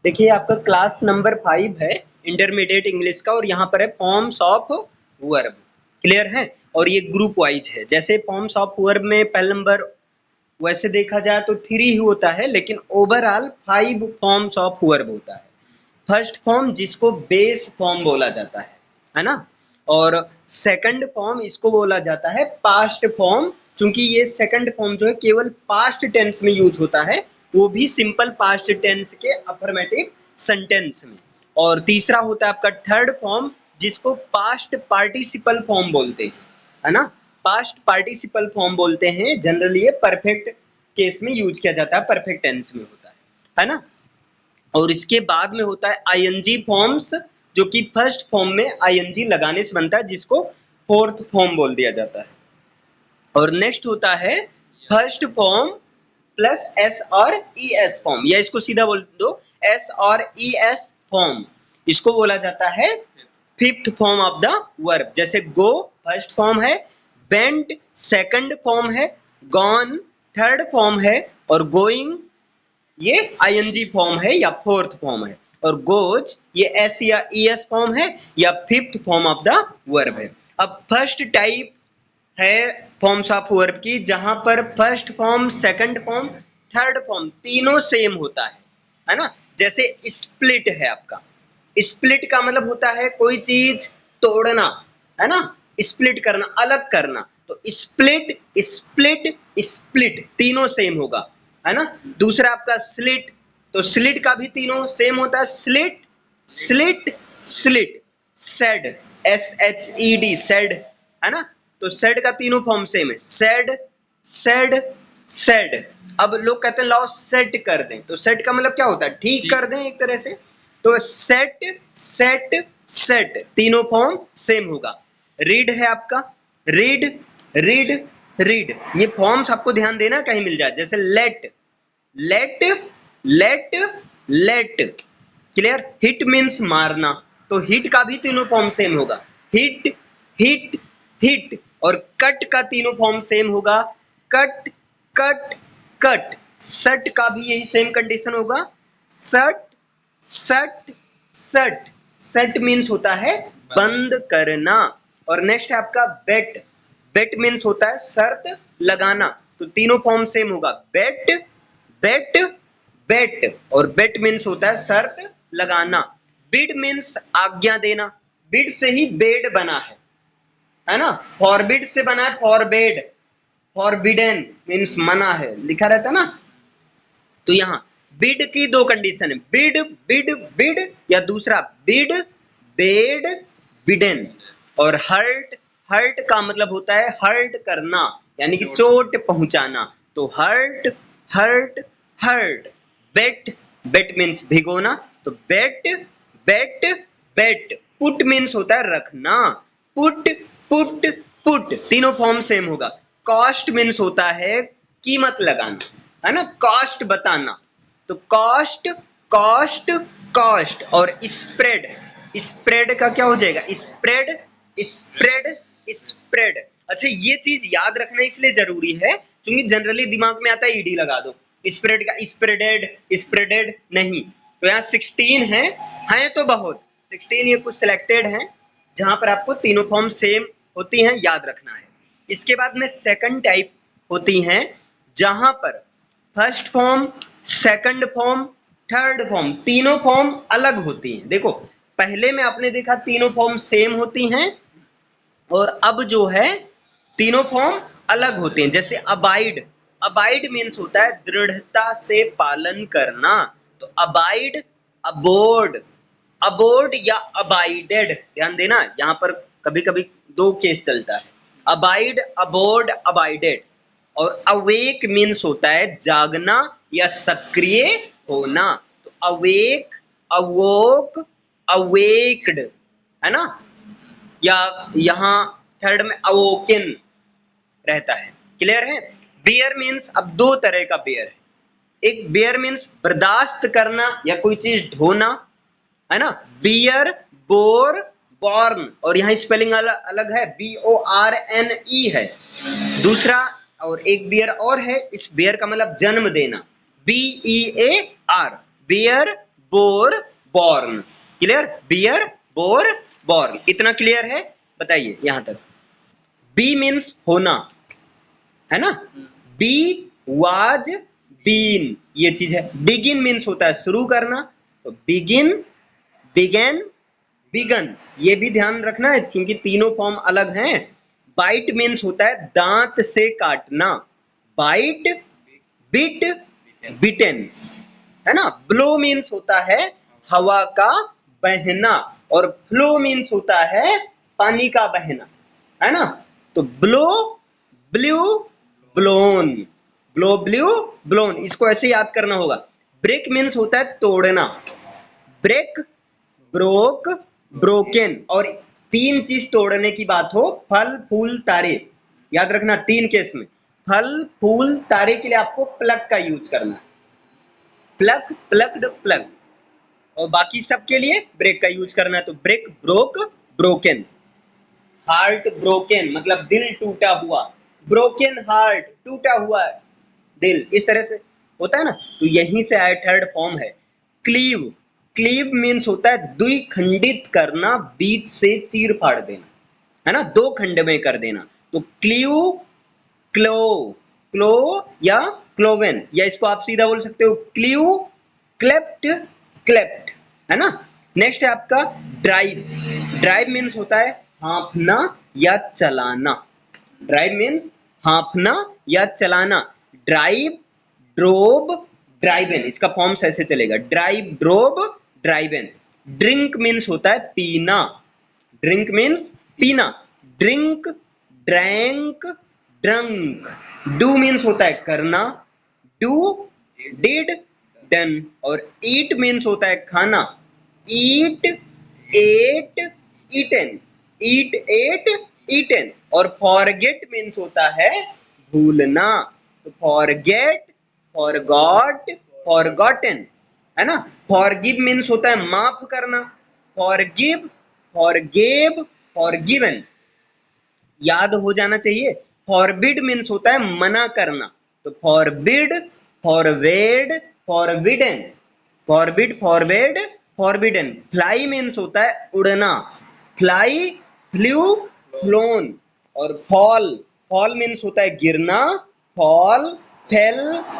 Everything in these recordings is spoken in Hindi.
देखिए आपका क्लास नंबर 5 है इंटरमीडिएट इंग्लिश का और यहाँ पर है फॉर्म्स ऑफ वर्ब। क्लियर है। और ये ग्रुप वाइज है। जैसे फॉर्म्स ऑफ वर्ब में पहला नंबर वैसे देखा जाए तो 3 ही होता है, लेकिन ओवरऑल 5 फॉर्म्स ऑफ वर्ब होता है। फर्स्ट फॉर्म जिसको बेस फॉर्म बोला जाता है ना। और सेकंड फॉर्म इसको बोला जाता है पास्ट फॉर्म, क्योंकि ये सेकंड फॉर्म जो है केवल पास्ट टेंस में यूज होता है, वो भी सिंपल पास्ट टेंस के अफर्मेटिव सेंटेंस में। और तीसरा होता है आपका थर्ड फॉर्म, जिसको पास्ट पार्टिसिपल फॉर्म बोलते हैं, है ना। पास्ट पार्टिसिपल फॉर्म बोलते हैं, जनरली ये परफेक्ट केस में यूज किया जाता है, परफेक्ट टेंस में होता है ना। और इसके बाद में होता है आईएनजी फॉर्म्स, जो कि फर्स्ट फॉर्म में आईएनजी लगाने से बनता है, जिसको फोर्थ फॉर्म बोल दिया जाता है। और नेक्स्ट होता है फर्स्ट फॉर्म प्लस एस और ई एस फॉर्म, या इसको सीधा बोल दो एस और ई एस फॉर्म। इसको बोला जाता है fifth form of the verb. जैसे गो फर्स्ट फॉर्म है, वेंट सेकंड फॉर्म है, गॉन थर्ड फॉर्म है, और गोइंग ये आईएनजी फॉर्म है या फोर्थ फॉर्म है, और गोज ये एस या ईएस फॉर्म है या fifth form of the verb है। अब फर्स्ट टाइप है फॉर्म्स ऑफ वर्ब की, जहां पर first form second form third form तीनों सेम होता है ना। जैसे स्प्लिट है आपका। स्प्लिट का मतलब होता है कोई चीज तोड़ना, है ना। स्प्लिट करना, अलग करना। तो स्प्लिट स्प्लिट स्प्लिट तीनों सेम होगा, है ना। दूसरा आपका स्लिट, तो स्लिट का भी तीनों सेम होता है, slit slit slit. Said SHED said, है ना। तो सेड का तीनों फॉर्म सेम है, सेड सेड सेड। अब लोग कहते हैं लाओ सेट कर दें, तो सेट का मतलब क्या होता है, ठीक कर दें एक तरह से। तो सेट सेट सेट तीनों फॉर्म सेम होगा। रीड है आपका, रीड रीड रीड, ये फॉर्म्स आपको ध्यान देना कहीं मिल जाए। जैसे let let let let. Clear. Hit means मारना, तो हिट का भी तीनों फॉर्म सेम होगा, हिट हिट हिट। और कट का तीनों फॉर्म सेम होगा, कट कट कट। सट का भी यही सेम कंडीशन होगा, सट सट सट। सट मीन्स होता है बंद करना। और नेक्स्ट है आपका बेट, बेट मीन्स होता है शर्त लगाना, तो तीनों फॉर्म सेम होगा, बेट बेट बेट। और बेट मीन्स होता है शर्त लगाना। बिड मीन्स आज्ञा देना, बिड से ही बेड बना है ना। फॉरबिड से बना है फॉरबेड, फॉरबिडन मीन्स मना है, लिखा रहता ना। तो यहाँ बिड की दो कंडीशन है, बिड बिड बिड, या दूसरा बिड बेड बिडन। और हर्ट, हर्ट का मतलब होता है हर्ट करना, यानी कि चोट पहुंचाना, तो हर्ट हर्ट हर्ट। बेट, बेट मीन्स भिगोना, तो बेट बेट बेट। पुट मीन्स होता है रखना, पुट पुट पुट तीनों फॉर्म सेम होगा। कॉस्ट मीन्स होता है कीमत लगाना, है ना, कॉस्ट बताना, तो कॉस्ट कॉस्ट कॉस्ट। और स्प्रेड, स्प्रेड का क्या हो जाएगा, स्प्रेड स्प्रेड स्प्रेड। अच्छा ये चीज याद रखना इसलिए जरूरी है क्योंकि जनरली दिमाग में आता है ईडी लगा दो, स्प्रेड का स्प्रेडेड स्प्रेडेड नहीं। तो यहाँ 16 है तो बहुत 16 ये कुछ सिलेक्टेड हैं जहां पर आपको तीनों फॉर्म सेम होती हैं, याद रखना है। इसके बाद में सेकंड टाइप होती हैं जहां पर first form second form third form तीनों फॉर्म अलग होती हैं। देखो पहले में आपने देखा तीनों फॉर्म सेम होती हैं, और अब जो है तीनों फॉर्म अलग होते हैं। जैसे अबाइड, अबाइड मीन्स होता है दृढ़ता से पालन करना, तो अबाइड अबोर्ड, अबोर्ड या अबाइडेड। ध्यान देना यहाँ पर कभी कभी दो केस चलता है, अबाइड अबोर्ड अबाइडेड। और अवेक मीन्स होता है जागना या सक्रिय होना, तो अवेक अवोक अवेक्ड, है ना। या यहाँ थर्ड में अवोकन रहता है। क्लियर है। बियर मीन्स, अब दो तरह का बियर है, एक बियर मीन्स बर्दाश्त करना या कोई चीज ढोना, है ना, बियर बोर बॉर्न, और यहाँ स्पेलिंग अलग है, BORNE है दूसरा। और एक बियर और है, इस बियर का मतलब जन्म देना, BEAR, bear bore born. Clear? Bear bore born. इतना क्लियर है? बताइए यहां तक। बी मीन्स होना, है ना? बी वाज बीन, ये चीज है। बिगिन मीन्स होता है शुरू करना, तो बिगिन, बिगेन, बिगन। ये भी ध्यान रखना है क्योंकि तीनों फॉर्म अलग हैं। बाइट मीन्स होता है दांत से काटना, बाइट, बिट, बिटेन, है ना? ब्लो मीन्स होता है हवा का बहना, और फ्लो मीन्स होता है पानी का बहना, है ना? तो blow, blue, blown, blow, blue, blown, इसको ऐसे याद करना होगा। ब्रेक मीन्स होता है तोड़ना, ब्रेक, ब्रोक, ब्रोकन। और तीन चीज तोड़ने की बात हो, फल फूल तारे, याद रखना तीन केस में। फल फूल तारे के लिए आपको प्लग का यूज करना है, प्लग, प्लग्ड, प्लग। और बाकी सब के लिए ब्रेक का यूज करना है, तो break, broke, broken. Heart broken मतलब दिल टूटा हुआ, ब्रोकन हार्ट, टूटा हुआ दिल, इस तरह से होता है ना। तो यहीं से आया थर्ड फॉर्म है क्लीव। क्लीव मीन्स होता है द्विखंडित करना, बीच से चीर फाड़ देना, है ना? दो खंड में कर देना। तो क्लीव, क्लो, क्लो या क्लोवेन, या इसको आप सीधा बोल सकते हो क्लीव, क्लेप्ट, क्लेप्ट, है ना? नेक्स्ट है आपका ड्राइव। ड्राइव मीन्स होता है हाँफना या चलाना। ड्राइव मीन्स हाँफना या चलाना। ड्राइव, ड्रोब, ड्राइवन, इसका फॉर्म्स ऐसे चलेगा, drive, drove, driven. Drink means होता है पीना, ड्रिंक मीन्स पीना। Drink, drank, drunk. Do means होता है करना, डू, डिड, डन। और ईट मीन्स होता है खाना, ईट, एट, ईटन, ईट, एट, ईटन। और फॉरगेट मीन्स होता है भूलना, तो फॉरगेट, फॉरगॉट, फॉरगॉटन, है ना? फॉरगिव मीन्स होता है माफ करना, फॉरगिव, फॉरगेव, फॉरगिवन, याद हो जाना चाहिए। फॉरबिड मीन्स होता है मना करना, तो forbid, forbade, forbidden, forbid, forbade, forbidden. Fly means होता है उड़ना, फ्लाई, फ्लू, फ्लोन। और फॉल, फॉल मीन्स होता है गिरना, fall, fell,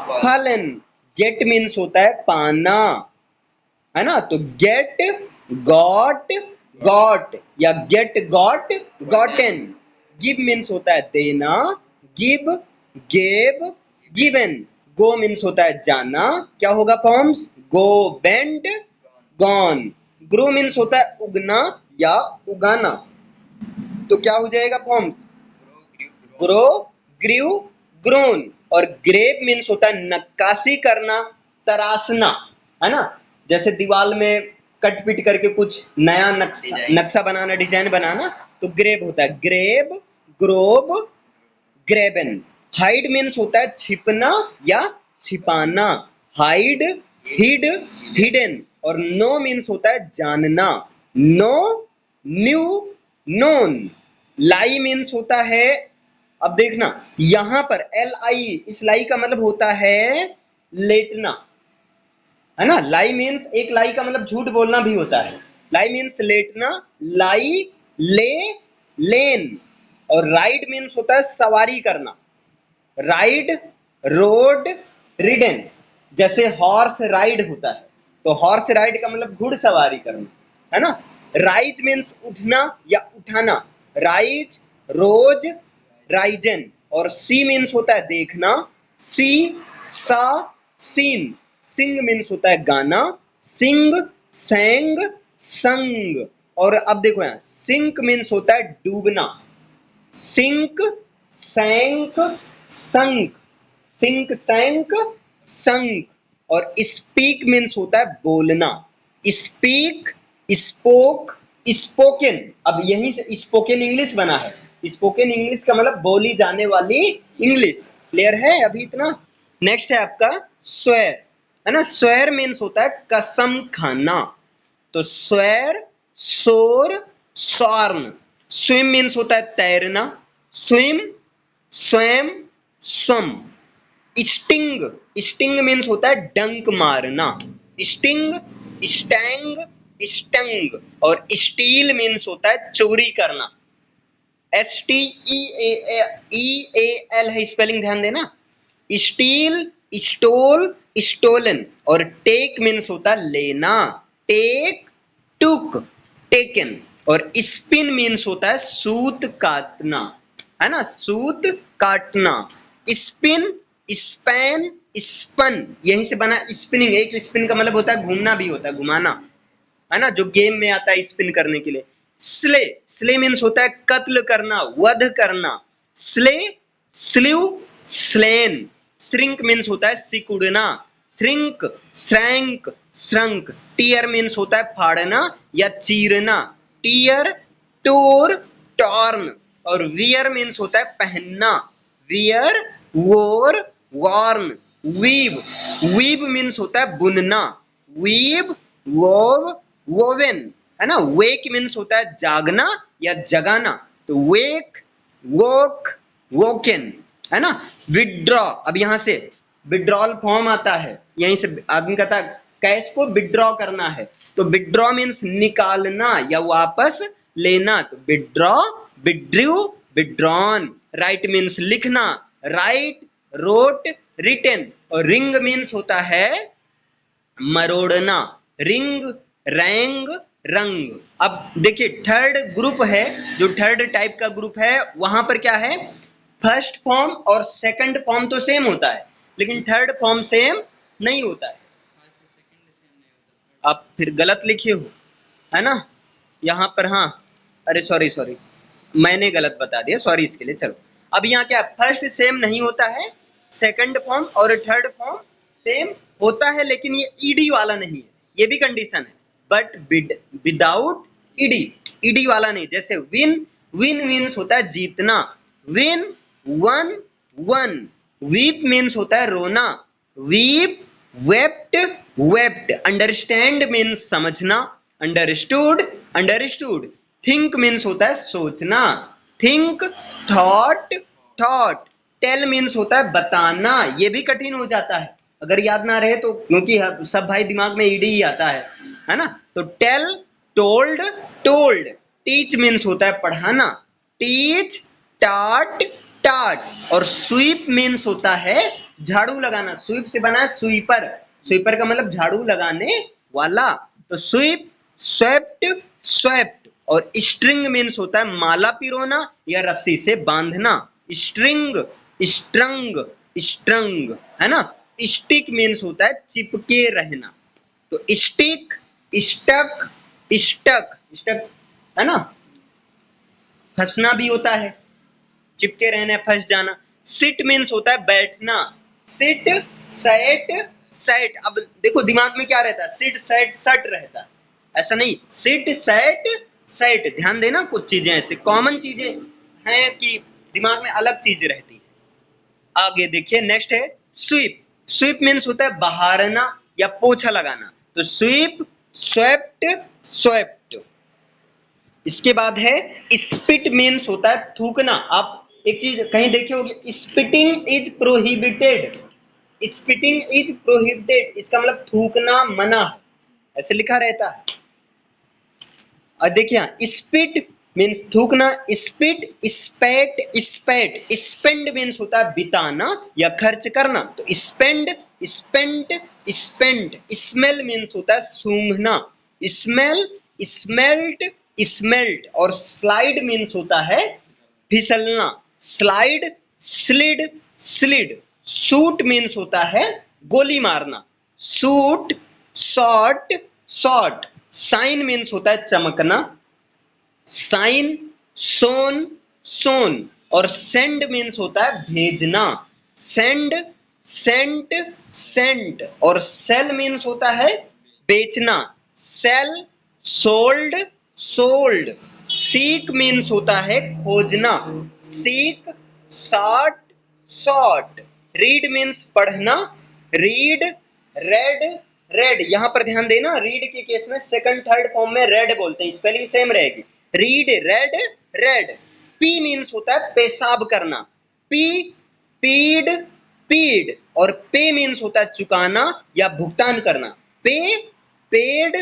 fallen. Get means होता है पाना, है ना? तो गेट, गॉट, गॉट, या get got, gotten. Give means होता है देना, give, gave, given. Go means होता है जाना, क्या होगा forms? Go, went, gone. Grow means होता है उगना या उगाना, तो क्या हो जाएगा फॉर्म्स? Grow, grieve, grown. और ग्रेव मीन्स होता है नक्काशी करना, तराशना, है ना? जैसे दीवार में कट पिट करके कुछ नया नक्शा बनाना, डिजाइन बनाना, तो ग्रेव होता है। Grave, grove, graven. Hide means होता है छिपना या छिपाना, हाइड, हिड, हिडन। और नो मीन्स होता है जानना, know, knew, known. Lie means होता है, अब देखना यहां पर एल आई, इस लाई का मतलब होता है लेटना, है ना? लाई मीन्स, एक लाई का मतलब झूठ बोलना भी होता है। लाई मीन्स लेटना, लाई, ले, लेन। और राइड मीन्स होता है सवारी करना, राइड, रोड, रिडन। जैसे हॉर्स राइड होता है, तो हॉर्स राइड का मतलब घुड़सवारी करना, है ना? राइज मीन्स उठना या उठाना, राइज, रोज, राइजन। और सी मीन्स होता है देखना, सी, सा, सीन। सिंग मीन्स होता है गाना, सिंग, सेंग, संग। और अब देखो यहाँ सिंक मीन्स होता है डूबना, सिंक, सैंक, संक, सिंक, सैंक, संक। और स्पीक मीन्स होता है बोलना, स्पीक, स्पोक, स्पोकन। अब यहीं से स्पोकन इंग्लिश बना है, स्पोकन इंग्लिश का मतलब बोली जाने वाली इंग्लिश। क्लियर है अभी इतना? नेक्स्ट है आपका स्वेर, है ना? स्वेर मीन्स होता है कसम खाना, तो स्वेर, सोर, सॉर्न। स्विम मीन्स होता है तैरना, स्विम, स्वयं, स्वम। स्टिंग, स्टिंग मीन्स होता है डंक मारना, स्टिंग, स्टैंग, स्टंग, और स्टील मीन्स होता है चोरी करना। STEAL है, स्पेलिंग ध्यान देना। स्टील, स्टोल, स्टोलन, और टेक मीन्स होता है लेना, टेक, टुक, टेकन, और स्पिन मीन्स होता है सूत काटना, है ना, सूत काटना। स्पिन, स्पैन, स्पन, यहीं से बना स्पिनिंग। एक स्पिन का मतलब होता है घूमना भी होता है, घुमाना, है ना, जो गेम में आता है स्पिन करने के लिए। स्ले, स्ले मीन्स होता है कत्ल करना, वध करना। Slay, sleeve, slain. Shrink means होता है सिकुड़ना, shrink, shrank, shrunk. Tear means होता है फाड़ना या चीरना, टीयर, टोर, टॉर्न। और वियर मीन्स होता है पहनना, वियर, वोर, वॉर्न। वीव, वीव मीन्स होता है बुनना, वीव, वोव, वोवेन, है ना। वेक मीन्स होता है जागना या जगाना, तो वेक, वोक, वोकन, है ना। विड्रॉ, अब यहां से विड्रॉल फॉर्म आता है, यहीं से आदमी कहता है कैश को विड्रॉ करना है, तो विड्रॉ मीन्स निकालना या वापस लेना, तो withdraw, withdrew, withdrawn. Right means लिखना, राइट, रोट, रिटेन। और रिंग मीन्स होता है मरोड़ना, रिंग, रैंग, रंग। अब देखिए थर्ड ग्रुप है, जो थर्ड टाइप का ग्रुप है, वहां पर क्या है, फर्स्ट फॉर्म और सेकंड फॉर्म तो सेम होता है, लेकिन थर्ड फॉर्म सेम नहीं होता है। आप फिर गलत लिखे हो, है ना, यहाँ पर। हाँ, अरे सॉरी सॉरी, मैंने गलत बता दिया, सॉरी इसके लिए। चलो, अब यहाँ क्या, फर्स्ट सेम नहीं होता है, सेकंड फॉर्म और थर्ड फॉर्म सेम होता है, लेकिन ये ईडी वाला नहीं है, ये भी कंडीशन है, बट विदाउट ईडी, ईडी वाला नहीं। जैसे विन, विन मीन्स होता है जीतना, win, won, won. Weep means होता है रोना, weep, wept, wept. Understand means समझना, अंडरस्टूड, अंडरस्टूड। थिंक मीन्स होता है सोचना, think, thought, thought. Tell means होता है बताना, ये भी कठिन हो जाता है अगर याद ना रहे तो, क्योंकि सब भाई दिमाग में ईडी ही आता है ना। तो tell, told, told. Teach means होता है पढ़ाना, टीच, टाट, टाट। और स्वीप मीन्स होता है झाड़ू लगाना, स्वीप से बना है स्वीपर, स्वीपर का मतलब झाड़ू लगाने वाला, तो स्वीप, स्वेप्ट, स्वेप्ट। और स्ट्रिंग मीन्स होता है माला पिरोना या रस्सी से बांधना, स्ट्रिंग, स्ट्रंग, स्ट्रंग, है ना। स्टिक मीन्स होता है चिपके रहना, तो स्टिक, स्टक, स्टक, स्टक, है ना, फंसना भी होता है, चिपके रहना, फंस जाना। सिट मीन्स होता है बैठना, सिट, सेट, सेट। अब देखो दिमाग में क्या रहता है, सिट, सेट, सट रहता है, ऐसा नहीं, सिट, सेट, सेट। ध्यान देना, कुछ चीजें ऐसे कॉमन चीजें हैं कि दिमाग में अलग चीज रहती है। आगे देखिए, नेक्स्ट है स्वीप। स्वीप मीन्स होता है बहारना या पोछा लगाना, तो स्वीप, स्वेप्ट, स्वेप्ट। इसके बाद है स्पिट मीन्स होता है थूकना। आप एक चीज कहीं देखे होगी, spitting is prohibited, spitting is prohibited, इसका मतलब थूकना मना, ऐसे लिखा रहता है। और देखिए स्पिट मीन्स थूकना, spit, spat, spat. Spend means होता है बिताना या खर्च करना, तो spend, spent, spent. Smell means होता है सूंघना, स्मेल, स्मेल्ट, स्मेल्ट। और स्लाइड मीन्स होता है फिसलना, slide, slid, slid. Shoot means होता है गोली मारना, shoot, shot, shot. Shine means होता है चमकना, साइन, सोन, सोन। और सेंड मीन्स होता है भेजना, सेंड, सेंट, सेंट। और सेल मीन्स होता है बेचना, sell, sold, sold. Seek means होता है खोजना, seek, sought, sought. Read means पढ़ना, रीड, रेड, रेड। यहां पर ध्यान देना, रीड के केस में सेकंड थर्ड फॉर्म में रेड बोलते हैं, स्पेलिंग सेम रहेगी, read, read, read. Pee means होता है पेशाब करना, पी, पीड, पीड। और पे मीन्स होता है चुकाना या भुगतान करना, पे, पेड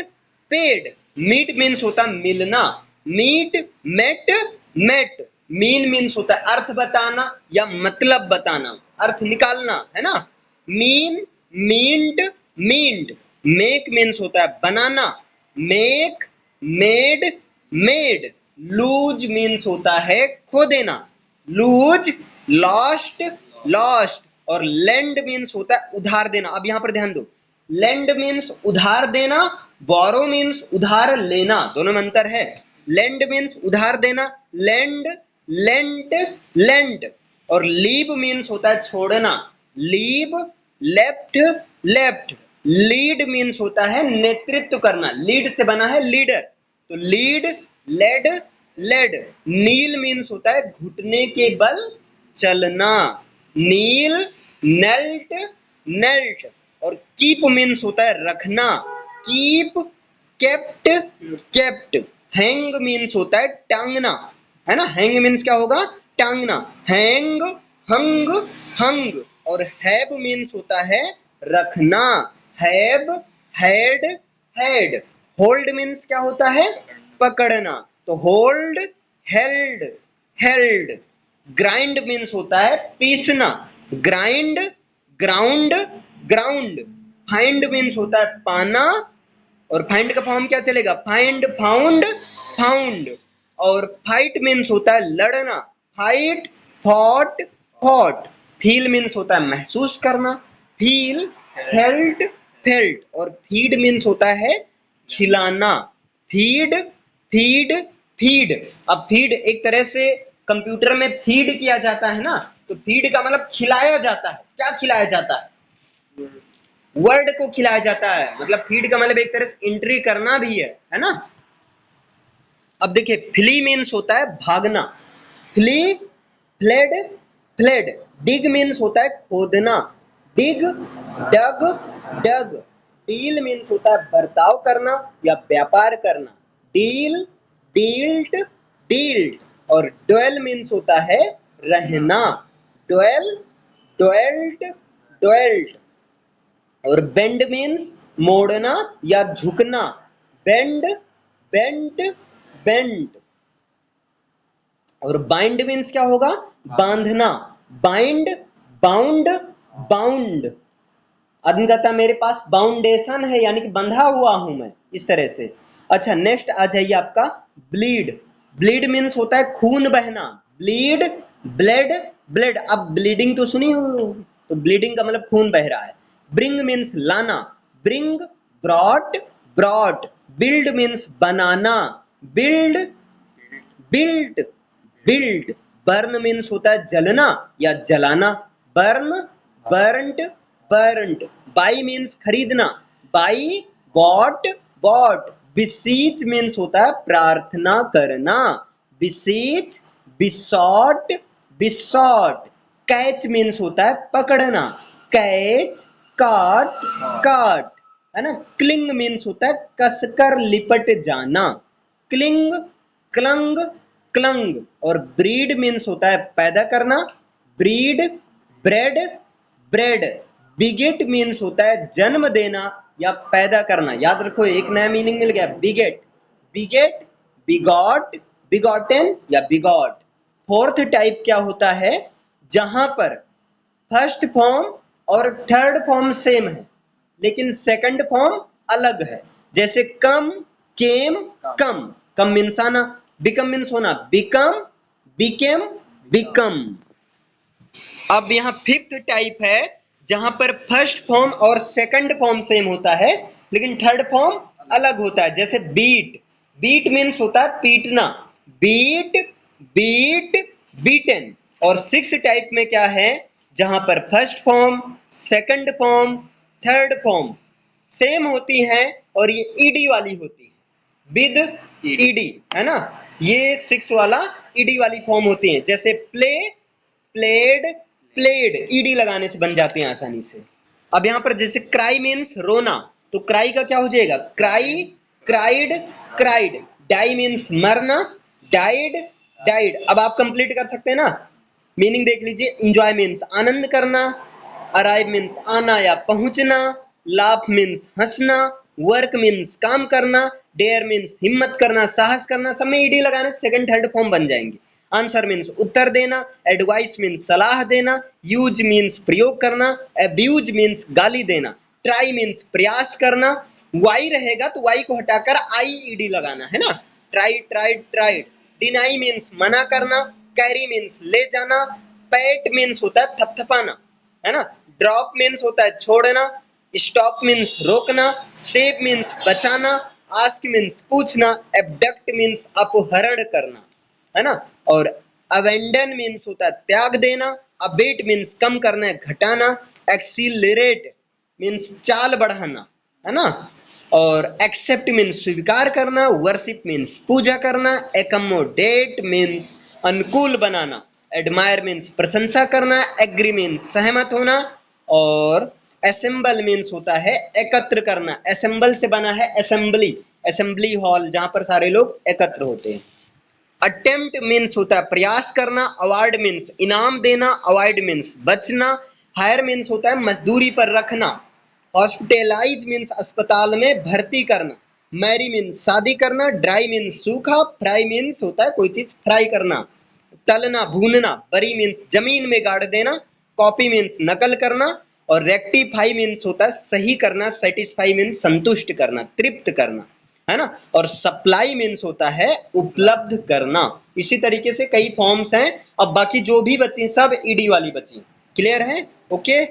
पेड, मीट मीन्स होता है मिलना, meet met met, mean means होता है अर्थ बताना या मतलब बताना, अर्थ निकालना, है ना। Mean meant meant, make means होता है बनाना, make made made, lose means होता है खो देना, लूज लॉस्ट लॉस्ट, और लेंड मीन्स होता है उधार देना। अब यहां पर ध्यान दो, लेंड मीन्स उधार देना, बोरो मीन्स उधार लेना, दोनों में अंतर है। लेंड मीन्स उधार देना, लेंड लेंट लेंट, और लीव मीन्स होता है छोड़ना, leave left left, lead means होता है नेतृत्व करना, लीड से बना है लीडर, तो लीड लेड लेड, नील मीन्स होता है घुटने के बल चलना, नील नेल्ट नेल्ट, और कीप मीन्स होता है रखना, keep kept kept, hang means होता है टांगना, है ना, हैंग मीन्स क्या होगा, टांगना, हैंग हंग हंग, और हैव मीन्स होता है रखना, have had had, hold means क्या होता है पकड़ना, तो hold held held, grind means होता है पीसना, grind ground ground, find means होता है पाना, और फाइंड का फॉर्म क्या चलेगा, फाइंड फाउंड फाउंड, और फाइट मीन्स होता है लड़ना, fight fought fought, feel means होता है महसूस करना, फील फेल्ट फेल्ट, और फीड मीन्स होता है खिलाना, फीड फीड फीड। अब फीड एक तरह से कंप्यूटर में फीड किया जाता है ना, तो फीड का मतलब खिलाया जाता है, क्या खिलाया जाता है, वर्ड को खिलाया जाता है, मतलब फीड का मतलब एक तरह से एंट्री करना भी है ना। अब देखिए फ्ली मीन्स होता है भागना, फ्ली फ्लेड फ्लेड, डिग मीन्स होता है खोदना, डिग डग डग, डील मीन्स होता है बर्ताव करना या व्यापार करना, डील डील्ट डील्ट, और ड्वेल मीन्स होता है रहना, ड्वेल ड्वेल्ट ड्वेल्ट, और बेंड मीन्स मोड़ना या झुकना, बेंड बेंट बेंट, और बाइंड मीन्स क्या होगा बांधना, बाइंड बाउंड बाउंड, आदमी कहता है मेरे पास बाउंडेशन है यानी कि बंधा हुआ हूं मैं, इस तरह से। अच्छा नेक्स्ट आ जाइए आपका ब्लीड, ब्लीड मीन्स होता है खून बहना, ब्लीड ब्लड ब्लड, अब ब्लीडिंग तो सुनी हो, तो ब्लीडिंग का मतलब खून बह रहा है, ब्रिंग मीन्स लाना, bring brought brought, build means बनाना, build built built, burn means होता है जलना या जलाना, burn burnt burnt, buy means खरीदना, buy bought bought, beseech means होता है प्रार्थना करना, बिसीच बिसॉट बिसॉट, कैच मीन्स होता है पकड़ना, कैच काट काट, है ना, क्लिंग मीन्स होता है कसकर लिपट जाना, क्लिंग क्लंग क्लंग, और ब्रीड मीन्स होता है पैदा करना, ब्रीड ब्रेड ब्रेड, बिगेट मीन्स होता है जन्म देना या पैदा करना, याद रखो एक नया मीनिंग मिल गया, बिगेट बिगेट बिगॉट बिगॉटेन या बिगॉट। फोर्थ टाइप क्या होता है, जहां पर फर्स्ट फॉर्म और थर्ड फॉर्म सेम है लेकिन सेकंड फॉर्म अलग है, जैसे कम केम कम, कम मीन्स आना, बिकम मीन्स होना, बिकम बिकेम बिकम। अब यहाँ फिफ्थ टाइप है जहां पर फर्स्ट फॉर्म और सेकंड फॉर्म सेम होता है लेकिन थर्ड फॉर्म अलग होता है, जैसे बीट, बीट मीन्स होता है पीटना, बीट बीट बीटन। और सिक्स टाइप में क्या है, जहां पर first form second form third form same होती है और ये ईडी वाली होती है, विद ईडी, है ना, ये सिक्स वाला ईडी वाली फॉर्म होती है, जैसे प्ले प्लेड प्लेड, ईडी लगाने से बन जाते हैं आसानी से। अब यहाँ पर जैसे क्राई मीन्स रोना, तो क्राई का क्या हो जाएगा, cry cried cried, die means मरना, डाइड डाइड। अब आप कंप्लीट कर सकते हैं ना, मीनिंग देख लीजिए, एंजॉय मीन्स आनंद करना, अराइव मीन्स आना या पहुंचना, लाफ मीन्स हंसना, वर्क मीन्स काम करना, डेयर मीन्स हिम्मत करना, साहस करना, सब में ईडी लगाना सेकंड थर्ड फॉर्म बन जाएंगे। आंसर मीन्स उत्तर देना, एडवाइस मीन्स सलाह देना, यूज मीन्स प्रयोग करना, अब्यूज मीन्स गाली देना, ट्राई मीन्स प्रयास करना। वाई रहेगा तो वाई को हटाकर आई ईडी लगाना है ना, try tried tried. Deny means मना करना, कैरी मीन्स ले जाना, पैट मीन्स होता है थपथपाना, है ना। ड्रॉप मीन्स होता है छोड़ना, स्टॉप मीन्स रोकना, सेव मीन्स बचाना, आस्क मीन्स पूछना, एबडक्ट मीन्स अपहरण करना, है ना। और अवेंडन मीन्स होता है त्याग देना, अबेट मीन्स कम करना घटाना, एक्सीलरेट मीन्स चाल बढ़ाना, है ना। और एक्सेप्ट मीन्स स्वीकार करना, वर्शिप मीन्स पूजा करना, एकमोडेट मीन्स अनुकूल बनाना, एडमायर मीन्स प्रशंसा करना, एग्री मीन्स सहमत होना, और असेंबल मीन्स होता है एकत्र करना। असेंबल से बना है असेंबली, असेंबली हॉल जहां पर सारे लोग एकत्र होते हैं। अटेम्प्ट मीन्स होता है प्रयास करना, अवार्ड मीन्स इनाम देना, अवॉइड मीन्स बचना, हायर मीन्स होता है मजदूरी पर रखना, हॉस्पिटलाइज मीन्स अस्पताल में भर्ती करना, मैरी मीन्स शादी करना, ड्राई मीन्स सूखा, फ्राई मीन्स होता है कोई चीज फ्राई करना, तलना भूनना, बरी मीन्स जमीन में गाड़ देना, कॉपी मीन्स नकल करना, और रेक्टिफाई मीन्स होता है सही करना, सेटिस्फाई मीन्स संतुष्ट करना, तृप्त करना, है ना। और सप्लाई मीन्स होता है उपलब्ध करना। इसी तरीके से कई फॉर्म्स हैं। अब बाकी जो भी बची सब ईडी वाली बची, क्लियर है? ओके।